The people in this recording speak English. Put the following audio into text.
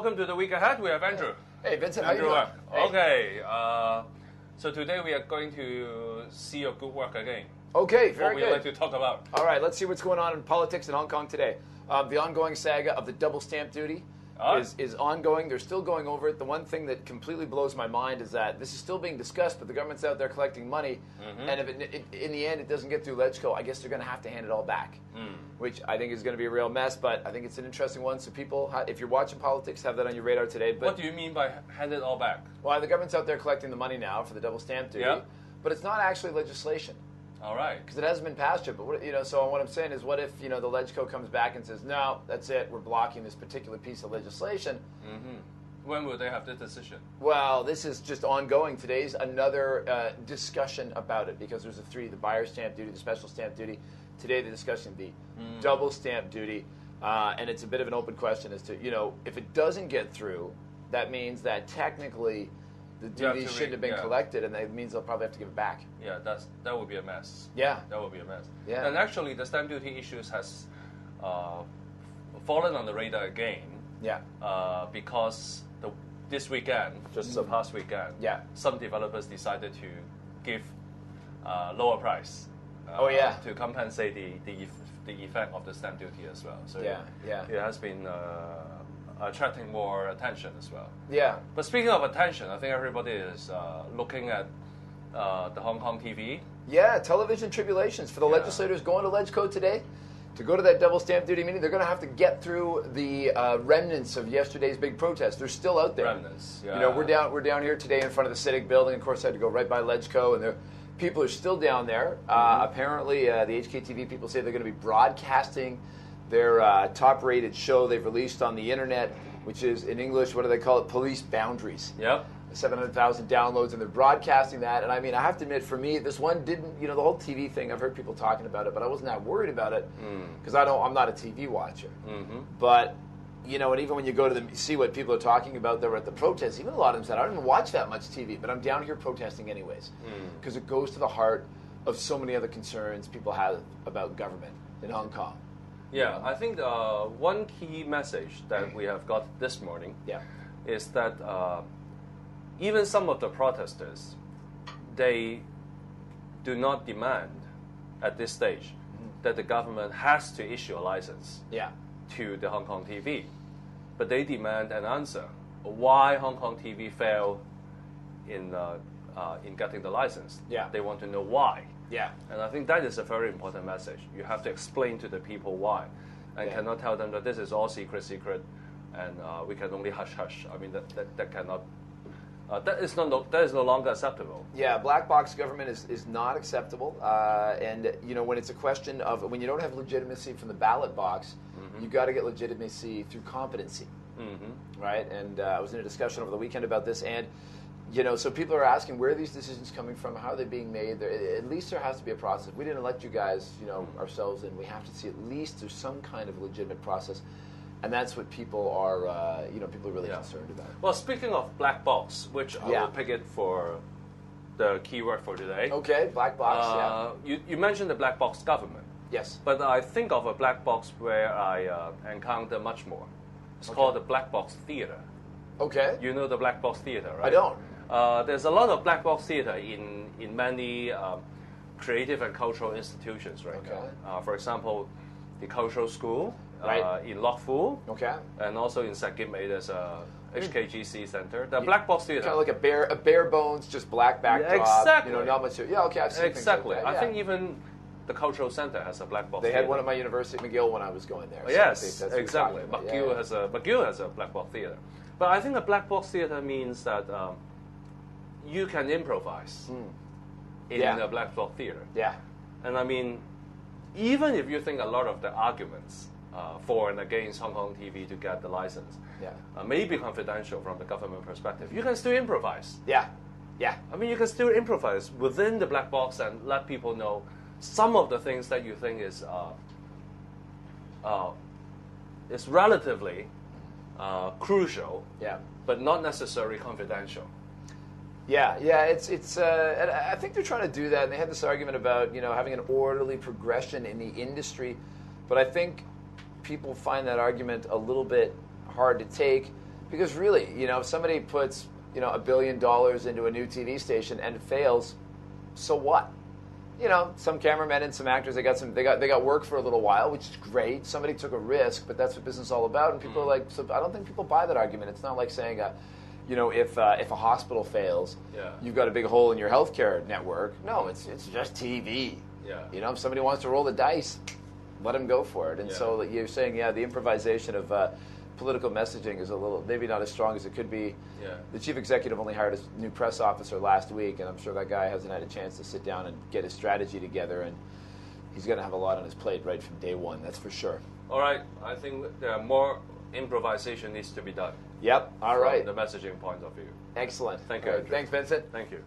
Welcome to the week ahead. We have Andrew. Hey, Vincent, Andrew, how you doing? Okay. So today we are going to see your good work again. Okay, very what good. What would you like to talk about? All right, let's see what's going on in politics in Hong Kong today. The ongoing saga of the double stamp duty is ongoing. They're still going over it. The one thing that completely blows my mind is that this is still being discussed, but the government's out there collecting money, and if in the end it doesn't get through LegCo, I guess they're going to have to hand it all back, which I think is going to be a real mess, but I think it's an interesting one. So people, if you're watching politics, have that on your radar today. But what do you mean by hand it all back? Well, the government's out there collecting the money now for the double stamp duty, but it's not actually legislation. All right. Because it hasn't been passed yet. But so what I'm saying is, what if the LegCo comes back and says, no, that's it, we're blocking this particular piece of legislation? When will they have the decision? Well, this is just ongoing. Today's another discussion about it, because there's the buyer stamp duty, the special stamp duty. Today they're discussing the double stamp duty, and it's a bit of an open question as to, if it doesn't get through, that means that technically the duty shouldn't have been collected, and that means they'll probably have to give it back. Yeah, that would be a mess. Yeah. That would be a mess. Yeah. And actually, the stamp duty issues has fallen on the radar again. Yeah. Because this weekend, just the past weekend, some developers decided to give lower price. To compensate the effect of the stamp duty as well. So it has been attracting more attention as well. Yeah. But speaking of attention, I think everybody is looking at the Hong Kong TV. Yeah, television tribulations for the legislators going to LegCo today to go to that double stamp duty meeting. They're going to have to get through the remnants of yesterday's big protest. They're still out there. Remnants. Yeah. We're down here today in front of the Civic Building. Of course, I had to go right by LegCo, and people are still down there. Apparently, the HKTV people say they're going to be broadcasting their top-rated show they've released on the internet, which is, in English, what do they call it? Police Boundaries. Yep. 700,000 downloads, and they're broadcasting that. And I mean, I have to admit, for me, this one didn't, the whole TV thing, I've heard people talking about it, but I wasn't that worried about it because I'm not a TV watcher. But, and even when you go to see what people are talking about there at the protests, even a lot of them said, I don't even watch that much TV, but I'm down here protesting anyways because it goes to the heart of so many other concerns people have about government in Hong Kong. Yeah, I think one key message that we have got this morning is that even some of the protesters, they do not demand at this stage that the government has to issue a license to the Hong Kong TV. But they demand an answer why Hong Kong TV failed in getting the license. They want to know why. And I think that is a very important message. You have to explain to the people why, and cannot tell them that this is all secret, and we can only hush. I mean, that cannot. That is no longer acceptable. Yeah, black box government is not acceptable. And when it's a question of when you don't have legitimacy from the ballot box, you got to get legitimacy through competency, right? And I was in a discussion over the weekend about this, and. So people are asking, where are these decisions coming from? How are they being made? At least there has to be a process. We didn't elect you guys, ourselves, and we have to see at least there's some kind of legitimate process. And that's what people are, people are really concerned about. Well, speaking of black box, which I will pick it for the keyword for today. Okay, black box, You mentioned the black box government. Yes. But I think of a black box where I encounter much more. It's called the black box theater. Okay. You know the black box theater, right? I don't. There's a lot of black box theater in many creative and cultural institutions right now. For example, the Cultural School in Lok Fu, and also in Sakimei there's a HKGC Center. The black box theater. Kind of like a bare bones, just black backdrop. Exactly. Not much. Yeah, okay, I've seen exactly. things like that. I think even the Cultural Center has a black box They theater. had one at my university at McGill when I was going there. So yes, exactly. McGill has a black box theater. But I think a black box theater means that you can improvise in a black box theater. Yeah. And I mean, even if you think a lot of the arguments for and against Hong Kong TV to get the license may be confidential from the government perspective, you can still improvise. Yeah. I mean, you can still improvise within the black box and let people know some of the things that you think is relatively crucial, but not necessarily confidential. It's. And I think they're trying to do that. And they had this argument about having an orderly progression in the industry, but I think people find that argument a little bit hard to take Because really, if somebody puts, $1 billion into a new TV station and it fails, so what? Some cameramen and some actors, they got work for a little while, which is great. Somebody took a risk, but that's what business is all about. And people are like, so I don't think people buy that argument. It's not like saying, if a hospital fails, you've got a big hole in your healthcare network. No, it's just TV. Yeah. If somebody wants to roll the dice, let them go for it. And so you're saying, the improvisation of political messaging is a little, maybe not as strong as it could be. Yeah. The chief executive only hired a new press officer last week, and I'm sure that guy hasn't had a chance to sit down and get his strategy together, and he's going to have a lot on his plate right from day one, that's for sure. All right, I think there are more improvisation needs to be done. Yep, all right. From the messaging point of view. Excellent. Thank you. Thanks, Vincent. Thank you.